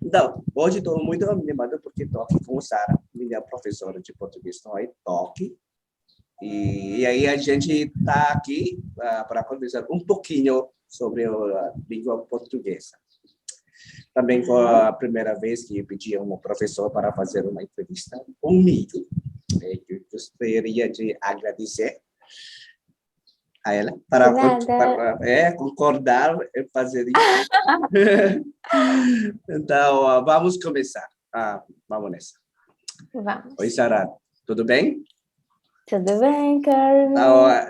Então, hoje estou muito animado porque estou aqui com a Sara, minha professora de português no iTalk. E aí a gente está aqui para conversar um pouquinho sobre a língua portuguesa. Também foi a primeira vez que eu pedi a uma professora para fazer uma entrevista comigo. Eu gostaria de agradecer a ela para concordar em fazer isso. Então, vamos começar. Vamos nessa. Vamos. Oi, Sara. Tudo bem? Tudo bem, Kirby?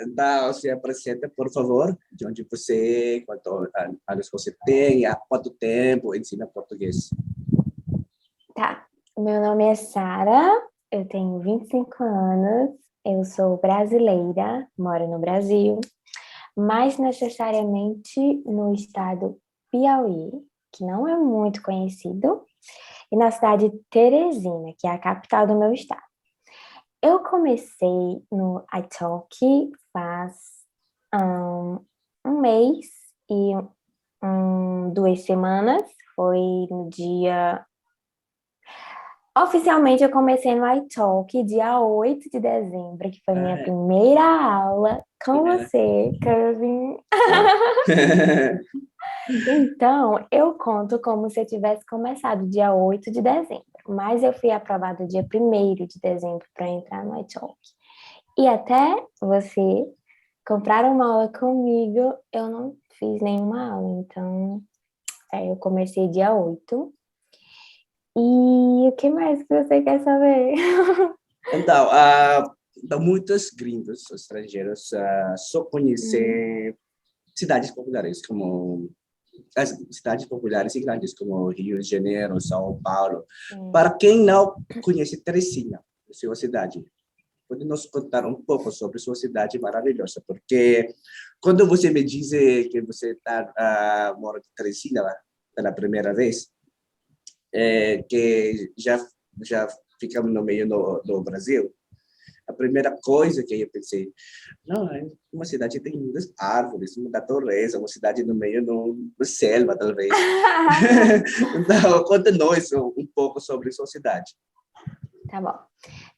Então, se apresenta, por favor, de onde você, quantos anos você tem, há quanto tempo ensina português? Tá. Meu nome é Sara, eu tenho 25 anos, eu sou brasileira, moro no Brasil, mais necessariamente no estado Piauí, que não é muito conhecido, e na cidade de Teresina, que é a capital do meu estado. Eu comecei no iTalk faz um mês e 2 semanas. Foi no dia... Oficialmente eu comecei no iTalk dia 8 de dezembro, que foi minha primeira aula com você, Kirby. Então, eu conto como se eu tivesse começado dia 8 de dezembro, mas eu fui aprovada dia 1º de dezembro para entrar no iTalk. E até você comprar uma aula comigo, eu não fiz nenhuma aula, então eu comecei dia 8. E o que mais que você quer saber? Então, muitos gringos estrangeiros só conhecem cidades populares como as cidades populares e grandes como Rio de Janeiro, São Paulo. Para quem não conhece Teresina, sua cidade, pode nos contar um pouco sobre sua cidade maravilhosa? Porque quando você me diz que você mora em Teresina pela primeira vez, que já ficamos no meio do Brasil, a primeira coisa que eu pensei, não, é uma cidade que tem muitas árvores, muita natureza, uma cidade no meio da selva, talvez. Então, conta-nos um pouco sobre sua cidade. Tá bom.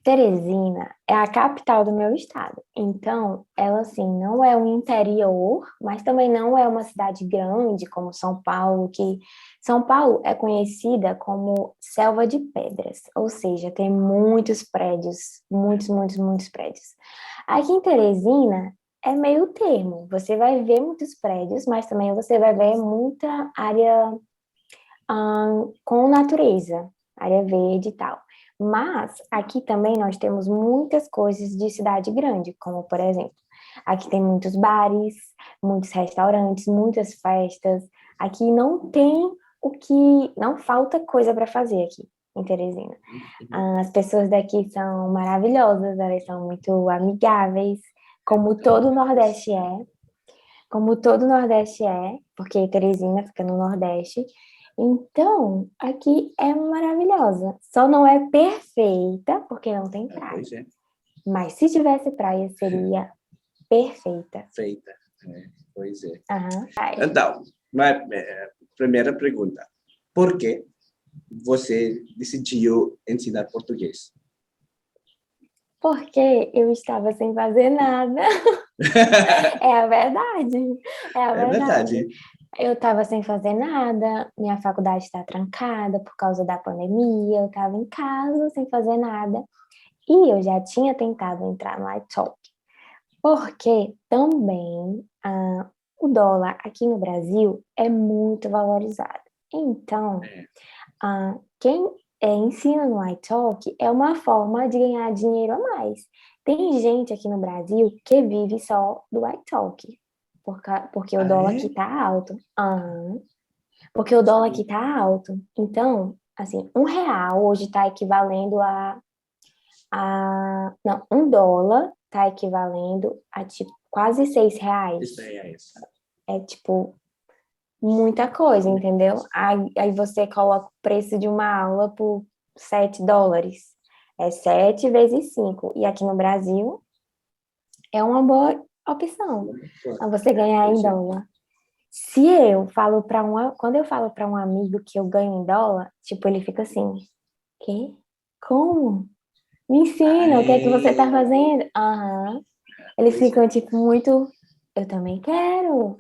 Teresina é a capital do meu estado. Então, ela, assim, não é um interior, mas também não é uma cidade grande como São Paulo, que São Paulo é conhecida como selva de pedras, ou seja, tem muitos prédios, muitos prédios. Aqui em Teresina é meio termo. Você vai ver muitos prédios, mas também você vai ver muita área com natureza, área verde e tal. Mas aqui também nós temos muitas coisas de cidade grande, como por exemplo, aqui tem muitos bares, muitos restaurantes, muitas festas. Aqui não falta coisa para fazer aqui em Teresina. As pessoas daqui são maravilhosas, elas são muito amigáveis, como todo o Nordeste é. Como todo o Nordeste é, porque Teresina fica no Nordeste. Então, aqui é maravilhosa. Só não é perfeita, porque não tem praia. Mas se tivesse praia, seria perfeita. Perfeita, pois é. Uhum. Então, primeira pergunta. Por que você decidiu ensinar português? Porque eu estava sem fazer nada. É a verdade. É a verdade. Eu estava sem fazer nada, minha faculdade está trancada por causa da pandemia, eu estava em casa sem fazer nada. E eu já tinha tentado entrar no iTalk, porque também o dólar aqui no Brasil é muito valorizado. Então, quem ensina no iTalk é uma forma de ganhar dinheiro a mais. Tem gente aqui no Brasil que vive só do iTalk, porque o dólar aqui tá alto. Porque o dólar aqui tá alto. Então, assim, R$1 hoje tá equivalendo não, $1 tá equivalendo a, tipo, quase R$6. É, tipo, muita coisa, entendeu? Aí você coloca o preço de uma aula por $7. É 7 vezes 5. E aqui no Brasil é uma boa opção. Você ganhar em dólar. Se eu falo quando eu falo para um amigo que eu ganho em dólar, tipo, ele fica assim, quê? Como? Me ensina, o que é que você tá fazendo? Aham. Eles ficam, tipo, muito, eu também quero,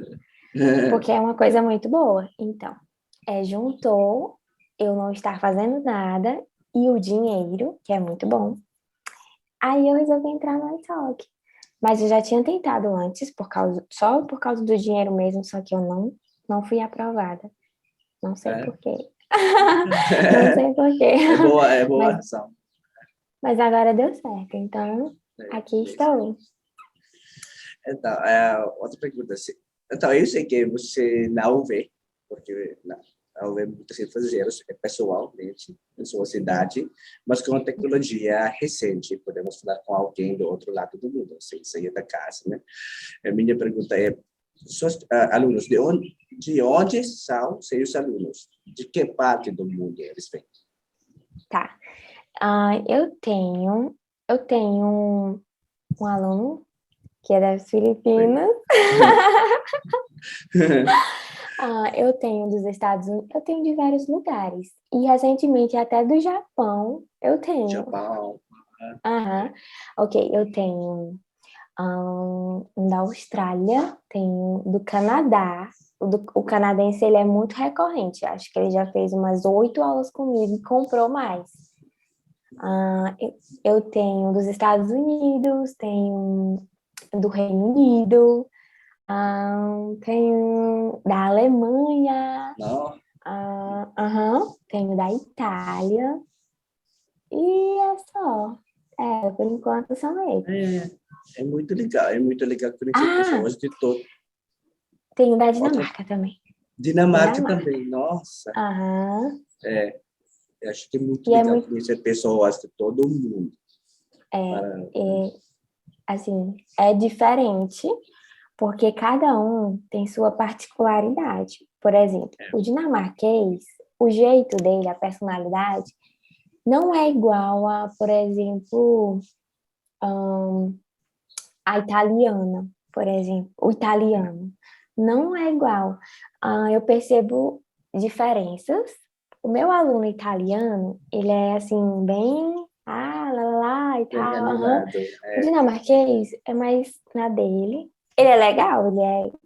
porque é uma coisa muito boa. Então, juntou eu não estar fazendo nada e o dinheiro, que é muito bom. Aí eu resolvi entrar no iTalk. Mas eu já tinha tentado antes, só por causa do dinheiro mesmo, só que eu não fui aprovada. Não sei É, por quê. Não sei por quê. é boa Mas, razão. mas agora deu certo, então aqui estou. Então, outra pergunta. Então, eu sei que você não vê, porque não vê muitas estrangeiros, é pessoalmente, em sua cidade, mas com a tecnologia recente, podemos falar com alguém do outro lado do mundo, sem sair da casa, né? A minha pergunta é, seus alunos, de onde são seus alunos? De que parte do mundo eles vêm? Tá. Eu tenho um aluno que é das Filipinas. Eu tenho dos Estados Unidos, eu tenho de vários lugares. E recentemente até do Japão eu tenho. Japão. Aham. Ok, eu tenho da Austrália, tenho do Canadá. O canadense ele é muito recorrente. Acho que ele já fez umas 8 aulas comigo e comprou mais. Eu tenho dos Estados Unidos, tenho do Reino Unido, tenho da Alemanha, Não? tenho da Itália e é só. Por enquanto são eles. É muito legal conhecer Ah, pessoas de todo. tenho da Outra, Dinamarca também. Dinamarca Dinamarca. também, nossa. Aham. Eu acho que é muito E é legal muito, conhecer pessoas de todo o mundo. Para, é, assim, é diferente, porque cada um tem sua particularidade. Por exemplo, o dinamarquês, o jeito dele, a personalidade, não é igual a, por exemplo, a italiana, por exemplo, o italiano. Não é igual. Eu percebo diferenças. O meu aluno italiano, ele é assim, bem, lá, lá e bem tal. Aham. animado. O dinamarquês é mais na dele. Ele é legal,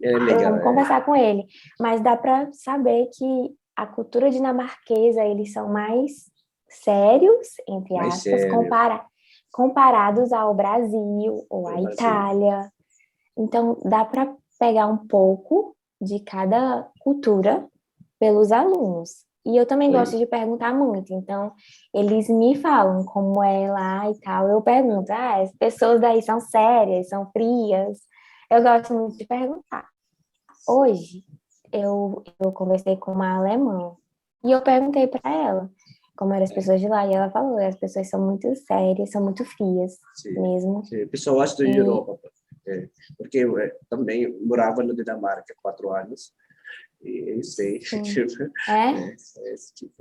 É eu legal, amo conversar com ele, mas dá para saber que a cultura dinamarquesa, eles são mais sérios, entre mais aspas, sério. comparados ao Brasil ou É à o Brasil. Itália. Então, dá para pegar um pouco de cada cultura pelos alunos. E eu também gosto Sim. de perguntar muito, então eles me falam como é lá e tal. Eu pergunto, as pessoas daí são sérias, são frias. Eu gosto muito de perguntar. Hoje, eu conversei com uma alemã e eu perguntei para ela como eram as pessoas de lá, e ela falou, as pessoas são muito sérias, são muito frias Sim. mesmo. Sim. Pessoas da E Europa. Porque eu também morava na Dinamarca 4 anos. E eu sei. sim, É, é?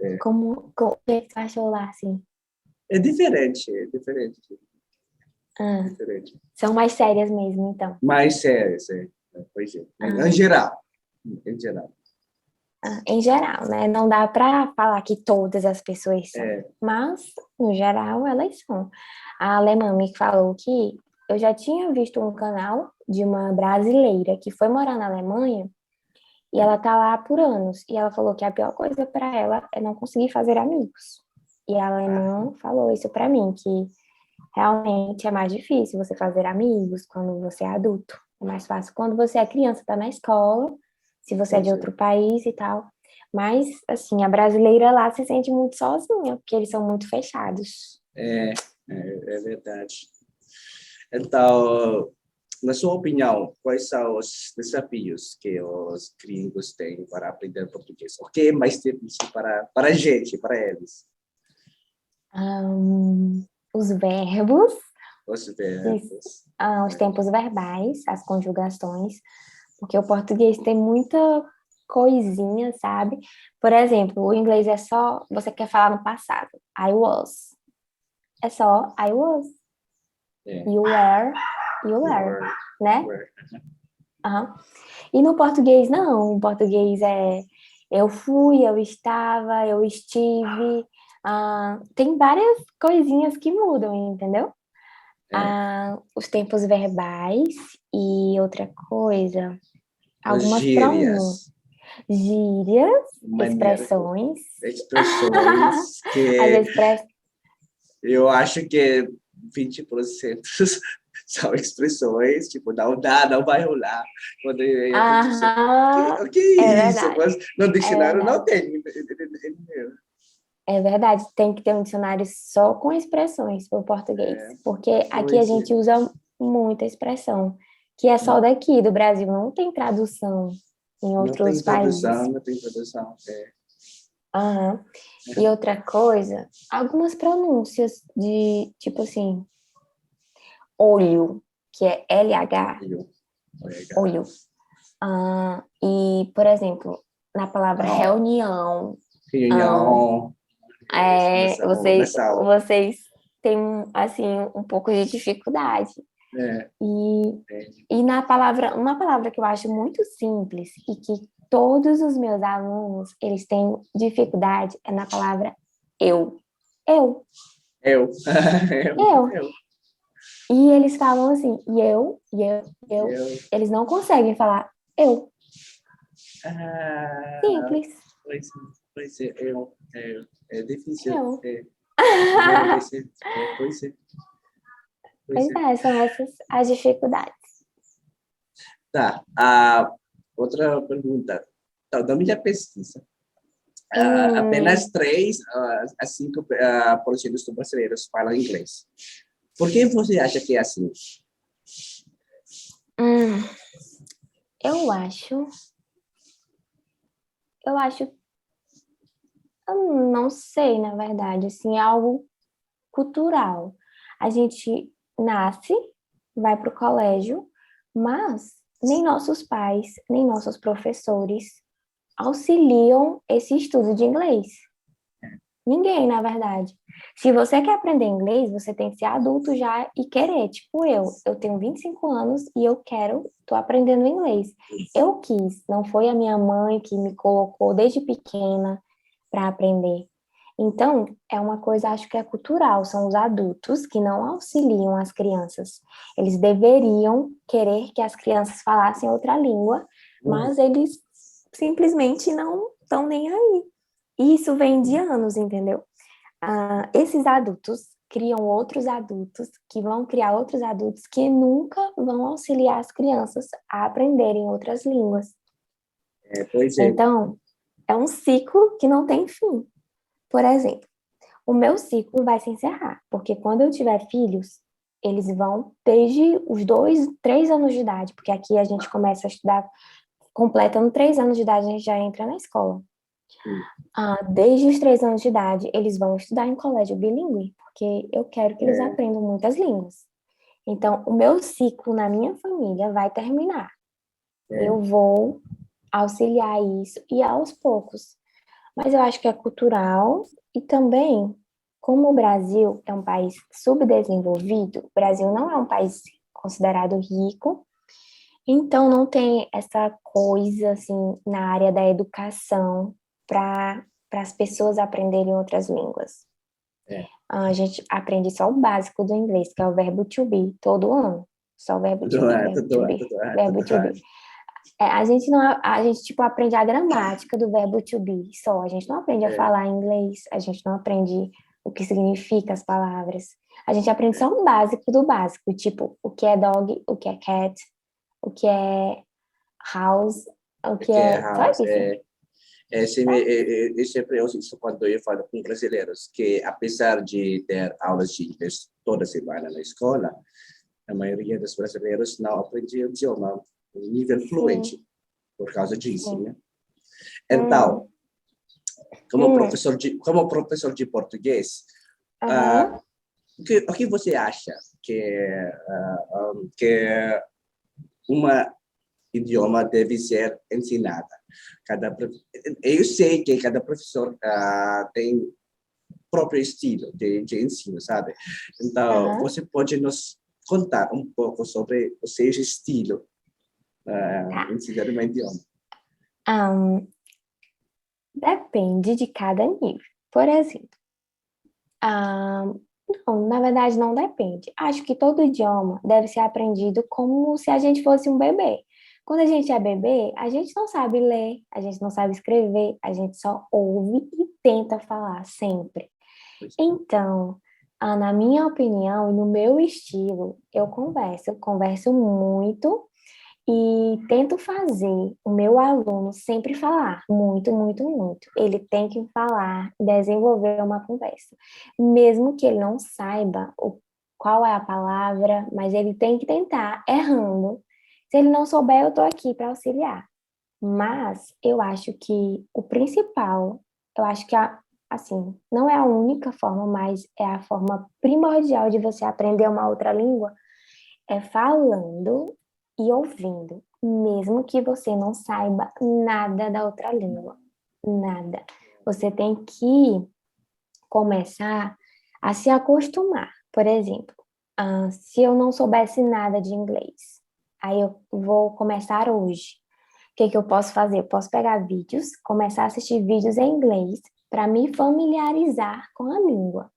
é, O que você achou lá, assim? é diferente, é diferente. Ah, Diferente. são mais sérias mesmo, então. Mais sério, sim. Pois é. Em Ah, geral. Em geral. em geral, né? Não dá para falar que todas as pessoas são, É, mas, no geral, elas são. A alemã me falou que eu já tinha visto um canal de uma brasileira que foi morar na Alemanha e ela tá lá por anos. E ela falou que a pior coisa para ela é não conseguir fazer amigos. E a alemã falou isso para mim, que realmente é mais difícil você fazer amigos quando você é adulto. É mais fácil quando você é criança, tá na escola, se você é de pois é. outro país e tal. Mas, assim, a brasileira lá se sente muito sozinha, porque eles são muito fechados. É verdade. Então, na sua opinião, quais são os desafios que os gringos têm para aprender português? O que é mais difícil para a gente, para eles? Os verbos, Os os, verbos. os tempos verbais, as conjugações, porque o português tem muita coisinha, sabe? Por exemplo, o inglês é só, você quer falar no passado, I was. É só I was. É. You were, you You were, are, né? you are. Aham. E no português, não. O português é eu fui, eu estava, eu estive. Tem várias coisinhas que mudam, entendeu? É, Os tempos verbais e outra coisa, as algumas pronúncias, gírias, gírias, maneira, expressões. expressões As que expressões. eu acho que 20% são expressões, tipo, não dá, não vai rolar. Quando a gente diz, Aham, o que é é isso? verdade, Mas no é dicionário não verdade. tem. É verdade, tem que ter um dicionário só com expressões para o português, É, porque aqui a pois é. gente usa muita expressão, que é só daqui do Brasil, não tem tradução em Não outros tem países. tradução, não tem tradução. É. Aham. E outra coisa, algumas pronúncias de, tipo assim, olho, que é LH, Eu, legal. olho. E, por exemplo, na palavra reunião, ahn, Reunião, nessa, nessa hora. vocês têm, assim, um pouco de dificuldade. É, E, é. e uma palavra que eu acho muito simples e que todos os meus alunos, eles têm dificuldade é na palavra eu. Eu, Eu. eu. Eu. E eles falam assim, eu. Eu. Eles não conseguem falar eu. Ah, Simples. pois é, é difícil. Eu. Primeira vez, pois é, pois Pois é. é, são essas as dificuldades. Tá, outra pergunta. Então, da minha pesquisa, Hum, apenas 3 a 5% dos brasileiros falam inglês. Por que você acha que é assim? hum, eu acho, eu acho, eu não sei, na verdade, assim, é algo cultural. A gente nasce, vai para o colégio, mas nem nossos pais, nem nossos professores auxiliam esse estudo de inglês. Ninguém, na verdade. Se você quer aprender inglês, você tem que ser adulto já e querer. Tipo eu. Eu tenho 25 anos e eu tô aprendendo inglês. Eu quis, não foi a minha mãe que me colocou desde pequena para aprender. Então, é uma coisa, acho que é cultural, são os adultos que não auxiliam as crianças. Eles deveriam querer que as crianças falassem outra língua, mas eles simplesmente não estão nem aí. E isso vem de anos, entendeu? Esses adultos criam outros adultos que vão criar outros adultos que nunca vão auxiliar as crianças a aprenderem outras línguas. Pois é, Então, é um ciclo que não tem fim. Por exemplo, o meu ciclo vai se encerrar, porque quando eu tiver filhos, eles vão desde os 2, 3 anos de idade, porque aqui a gente começa a estudar, completando 3 anos de idade, a gente já entra na escola. Desde os 3 anos de idade, eles vão estudar em colégio bilíngue, porque eu quero que eles é, aprendam muitas línguas. Então, o meu ciclo na minha família vai terminar. é, Eu vou auxiliar isso e aos poucos. Mas eu acho que é cultural e também, como o Brasil é um país subdesenvolvido, o Brasil não é um país considerado rico, então não tem essa coisa assim na área da educação para as pessoas aprenderem outras línguas. é. A gente aprende só o básico do inglês, que é o verbo to be, todo ano. Só o verbo to Tudo be, é, verbo to tudo é, be, tudo é, verbo tudo to be. é. A gente não, a gente tipo aprende a gramática do verbo to be só. A gente não aprende a É, falar inglês, a gente não aprende o que significa as palavras. A gente aprende só o básico do básico, tipo o que é dog, o que é cat, o que é house, o que que é é, house, sabe assim? Sabe? eu sempre uso isso quando eu falo com brasileiros, que apesar de ter aulas de inglês toda semana na escola, a maioria dos brasileiros não aprende o idioma em nível Sim, fluente por causa disso, sim. né? Hum, Então, como professor de português, aham. ah, o que você acha que uma idioma deve ser ensinada? Eu sei que cada professor tem próprio estilo de ensino, sabe? Então, Aham. você pode nos contar um pouco sobre o seu estilo? Tá. ensinar um idioma. Depende de cada nível. Por exemplo, não, na verdade não depende. Acho que todo idioma deve ser aprendido como se a gente fosse um bebê. Quando a gente é bebê, a gente não sabe ler, a gente não sabe escrever, a gente só ouve e tenta falar sempre. Então, na minha opinião e no meu estilo, eu converso muito e tento fazer o meu aluno sempre falar muito, muito, muito. Ele tem que falar, desenvolver uma conversa. Mesmo que ele não saiba qual é a palavra, mas ele tem que tentar, errando. Se ele não souber, eu estou aqui para auxiliar. Mas eu acho que o principal, eu acho que assim, não é a única forma, mas é a forma primordial de você aprender uma outra língua, é falando e ouvindo, mesmo que você não saiba nada da outra língua, nada. Você tem que começar a se acostumar. Por exemplo, se eu não soubesse nada de inglês, aí eu vou começar hoje. O que eu posso fazer? Eu posso pegar vídeos, começar a assistir vídeos em inglês para me familiarizar com a língua.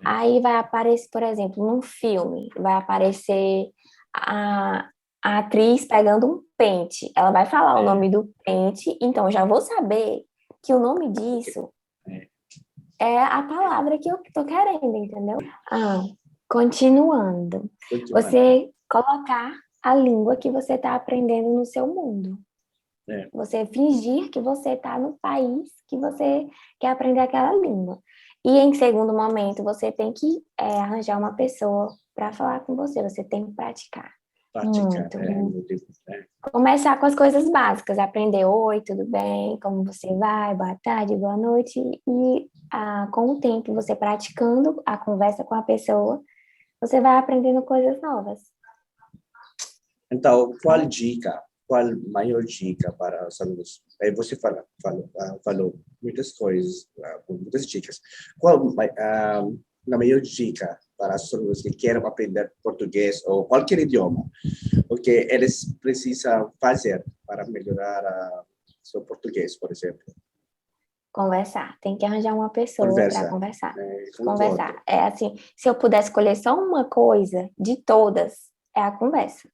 Aí vai aparecer, por exemplo, num filme, vai aparecer a atriz pegando um pente. Ela vai falar o nome do pente, então já vou saber que o nome disso é a palavra que eu tô querendo, entendeu? Continuando. Você colocar a língua que você está aprendendo no seu mundo. Você fingir que você está no país que você quer aprender aquela língua. E em segundo momento, você tem que arranjar uma pessoa para falar com você. Você tem que praticar. Muito. Começar com as coisas básicas. Aprender oi, tudo bem? Como você vai? Boa tarde, boa noite. E com o tempo, você praticando a conversa com a pessoa, você vai aprendendo coisas novas. Então, qual maior dica para os alunos? Aí você falou muitas coisas, muitas dicas. Qual a maior dica para os alunos que querem aprender português ou qualquer idioma? O que eles precisam fazer para melhorar seu português, por exemplo? Conversar. Tem que arranjar uma pessoa para conversar. Conversar. É assim, se eu puder escolher só uma coisa de todas, é a conversa.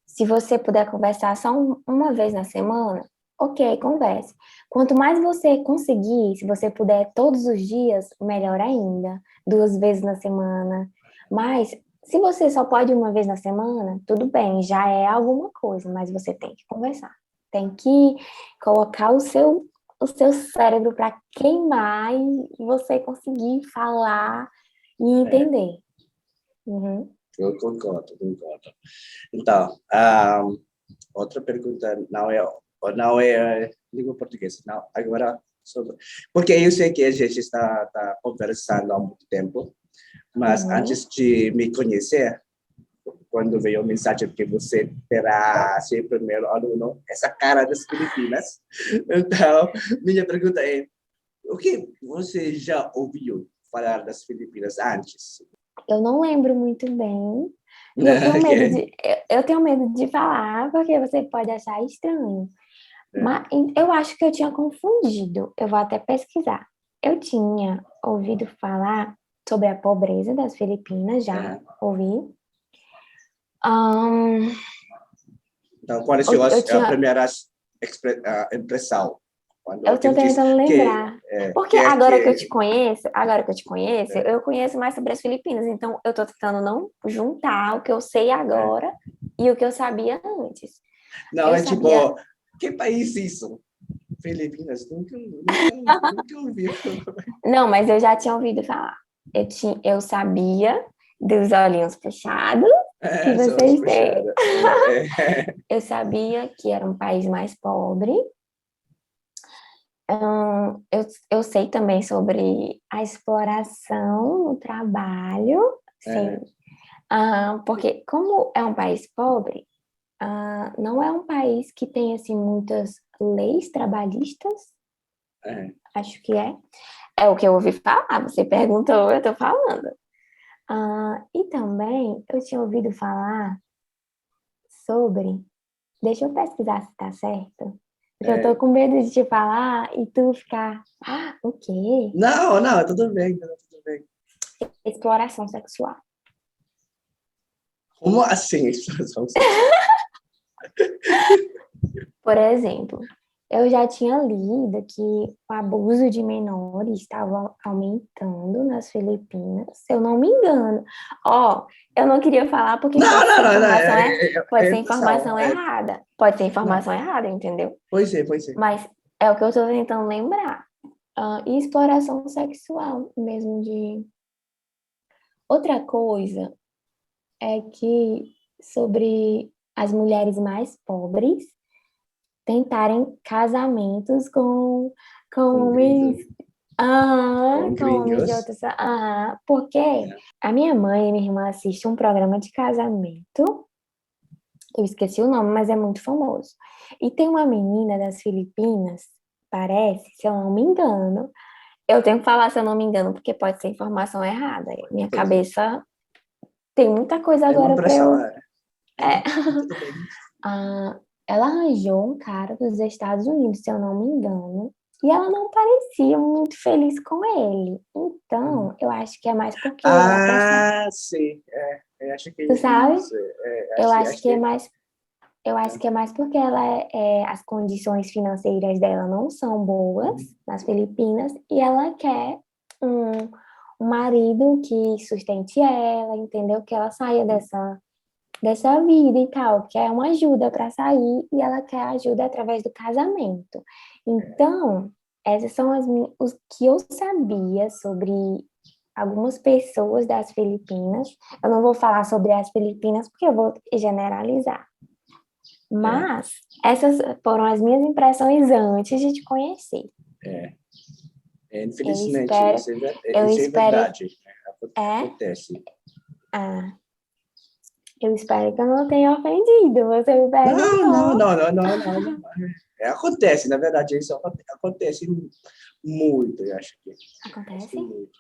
Se você puder conversar só uma vez na semana, ok, converse. Quanto mais você conseguir, se você puder todos os dias, melhor ainda. 2 vezes na semana. Mas, se você só pode uma vez na semana, tudo bem, já é alguma coisa, mas você tem que conversar. Tem que colocar o seu cérebro para queimar e você conseguir falar e entender. Eu concordo. Então, outra pergunta não é língua portuguesa, não. Agora, porque eu sei que a gente está conversando há muito tempo, mas antes de me conhecer, quando veio a mensagem que você terá ser primeiro aluno, essa cara das Filipinas. Então, minha pergunta é, o que você já ouviu falar das Filipinas antes? Eu não lembro muito bem. E eu tenho medo de falar, porque você pode achar estranho. Mas eu acho que eu tinha confundido. Eu vou até pesquisar. Eu tinha ouvido falar sobre a pobreza das Filipinas, já ouvi. Então, qual é a primeira impressão? Eu estou tentando lembrar. Porque agora que eu te conheço, eu conheço mais sobre as Filipinas. Então, eu estou tentando não juntar o que eu sei agora e o que eu sabia antes. Não, tipo, que país isso? Filipinas? Nunca ouvi. Não, mas eu já tinha ouvido falar. Eu sabia dos olhinhos fechados que vocês têm. Eu sabia que era um país mais pobre. Eu sei também sobre a exploração no trabalho, sim. Porque como é um país pobre, não é um país que tem assim muitas leis trabalhistas. Acho que é. É o que eu ouvi falar. Você perguntou, eu estou falando. E também eu tinha ouvido falar sobre Deixa eu pesquisar se tá certo. Porque eu tô com medo de te falar e tu ficar, o quê? Não, tudo bem, tudo bem. Exploração sexual. Como assim exploração sexual? Por exemplo, eu já tinha lido que o abuso de menores estava aumentando nas Filipinas, se eu não me engano. Eu não queria falar porque Não, pode não, ser não, não, informação, pode ser impressão, informação errada. Pode ser não. informação errada, entendeu? Pois é. Mas é o que eu estou tentando lembrar. E exploração sexual mesmo de... Outra coisa é que sobre as mulheres mais pobres tentarem casamentos com Com homens, gringos. com homens de Gringos. outros, porque a minha mãe e minha irmã assistem um programa de casamento, eu esqueci o nome, mas é muito famoso. E tem uma menina das Filipinas, parece, se eu não me engano, eu tenho que falar se eu não me engano, porque pode ser informação errada. Minha cabeça tem muita coisa É uma agora para impressão. eu... Tudo bem. Ela arranjou um cara dos Estados Unidos, se eu não me engano, e ela não parecia muito feliz com ele. Então, eu acho que é mais porque a pessoa... Sim. Acho que Tu sabe? isso. Eu acho Acho que é que mais... Eu acho que é mais porque as condições financeiras dela não são boas nas Filipinas e ela quer um marido que sustente ela, entendeu? Que ela saia dessa vida e tal, que é uma ajuda para sair e ela quer ajuda através do casamento. Então, essas são os que eu sabia sobre algumas pessoas das Filipinas. Eu não vou falar sobre as Filipinas porque eu vou generalizar. Mas essas foram as minhas impressões antes de te conhecer. Infelizmente, Eu isso é espero, verdade. Acontece. eu espero que eu não tenha ofendido. Você me perguntou. Não. Acontece, na verdade, isso acontece muito, eu acho que. Acontece? Muito.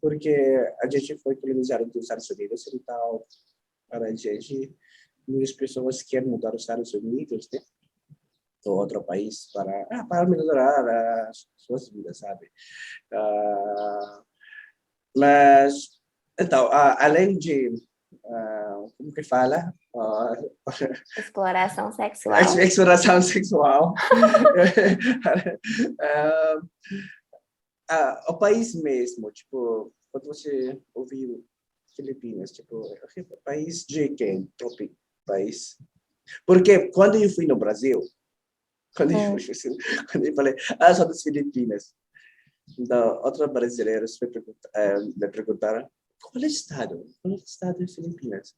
Porque a gente foi colonizado dos Estados Unidos, então, para a gente, muitas pessoas querem mudar os Estados Unidos, né? Ou outro país para melhorar as suas vidas, sabe? Mas, então, além de, como que fala? Exploração sexual. Exploração sexual. O país mesmo, tipo, quando você ouviu Filipinas, tipo, país de quem? Tropic, país. Porque quando eu fui no Brasil, quando eu falei, sou das Filipinas, então, outros brasileiros me perguntaram qual é o estado? Qual é o estado das Filipinas?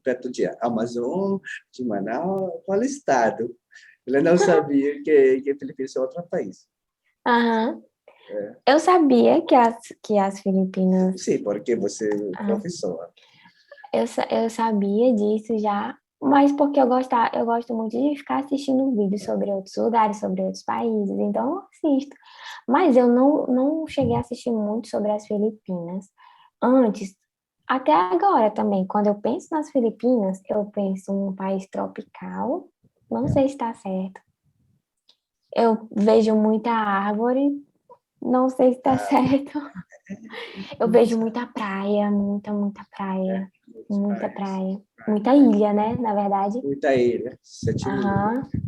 Perto de Amazon, de Manaus, qual é o estado? Ele não sabia que Filipinas é outro país. Eu sabia que as Filipinas... Sim, porque você é professora. Eu sabia disso já, mas porque eu gosto muito de ficar assistindo vídeos sobre outros lugares, sobre outros países, então eu assisto. Mas eu não cheguei a assistir muito sobre as Filipinas. Antes, até agora também, quando eu penso nas Filipinas, eu penso num país tropical, não sei se está certo. Eu vejo muita árvore, não sei se está certo. Eu vejo muita praia, muita praia. Muita praia. Muita ilha, né? Na verdade. Muita ilha.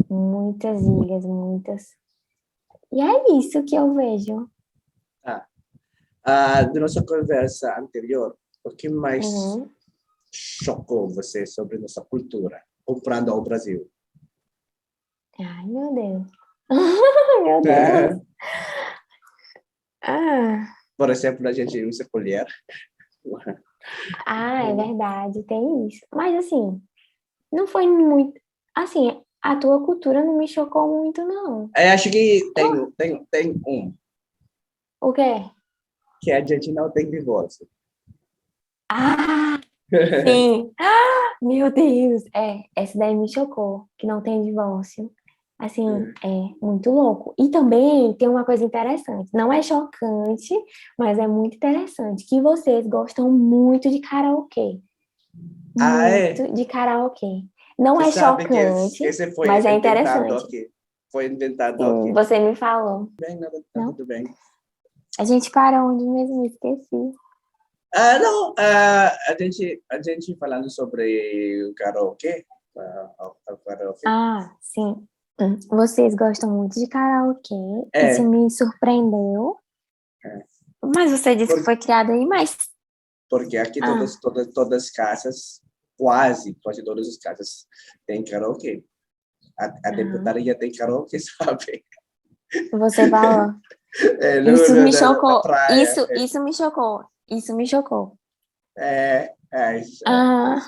Muitas ilhas, muitas. E é isso que eu vejo. Da nossa conversa anterior, o que mais chocou você sobre nossa cultura, comparando ao Brasil? Ai, meu Deus. Meu Deus. Por exemplo, a gente usa colher. É verdade, tem isso. Mas assim, não foi muito. Assim, a tua cultura não me chocou muito, não. Eu acho que tem um. O quê? Que a gente não tem divórcio. Sim. Meu Deus. Essa daí me chocou, que não tem divórcio. Assim, é muito louco. E também tem uma coisa interessante. Não é chocante, mas é muito interessante. Que vocês gostam muito de karaokê. Muito de karaokê. Não Você é sabe que chocante, esse foi mas é inventado interessante. aqui. Foi inventado Sim, aqui. você me falou. Bem, nada, tá Não? tudo bem. A gente parou onde mesmo? Esqueci. Não, a gente falando sobre o karaokê, o karaokê. Sim. Vocês gostam muito de karaokê. Isso É, me surpreendeu. é, Mas você disse que por- foi criado aí, mas... porque aqui Ah, todas as casas, quase todas as casas têm karaokê. A aham. deputaria tem karaokê, sabe? Você falou. No, Isso me na chocou. praia. Isso me chocou. Isso me chocou. Ah, Isso aí.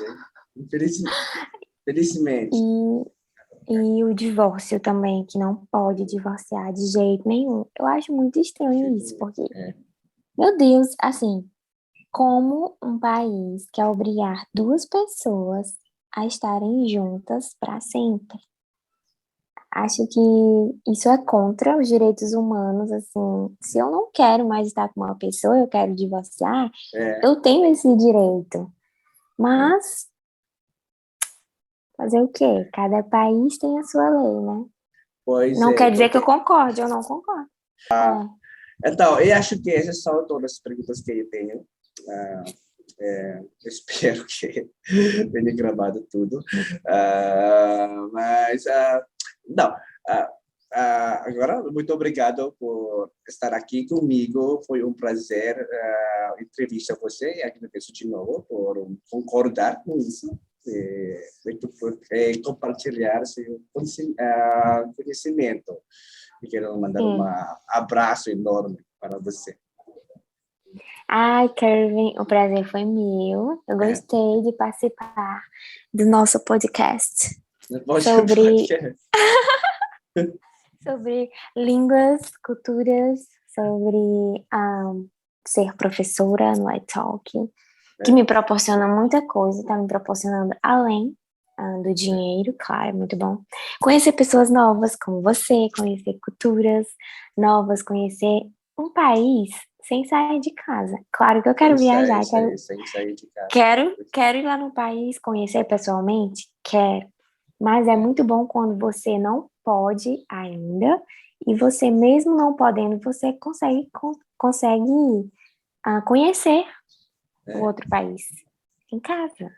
Felizmente. e, e o divórcio também, que não pode divorciar de jeito nenhum. Eu acho muito estranho isso, porque, É, meu Deus, assim, como um país quer obrigar duas pessoas a estarem juntas para sempre? Acho que isso é contra os direitos humanos, assim. Se eu não quero mais estar com uma pessoa, eu quero divorciar, é, eu tenho esse direito. é. Mas fazer o quê? Cada país tem a sua lei, né? Pois Não é, quer dizer que eu porque concorde, eu não concordo. É. então, eu acho que essas são todas as perguntas que eu tenho. Ah, espero que tenha gravado tudo. Mas, não. ah, agora, muito obrigado por estar aqui comigo. Foi um prazer entrevistar você e agradeço de novo por concordar com isso. Por compartilhar seu conhecimento. E quero mandar um Sim. abraço enorme para você. Ai, Kevin, o prazer foi meu. Eu É, gostei de participar do nosso podcast pode, sobre, pode. sobre línguas, culturas, sobre ser professora no iTalk, que me proporciona muita coisa, tá me proporcionando além do dinheiro, claro, muito bom. Conhecer pessoas novas como você, conhecer culturas novas, conhecer um país sem sair de casa. Claro que eu quero viajar, Sem sair de casa. quero ir lá no país, conhecer pessoalmente, quero. Mas é muito bom quando você não pode ainda, e você mesmo não podendo, você consegue conhecer o É. outro país em casa.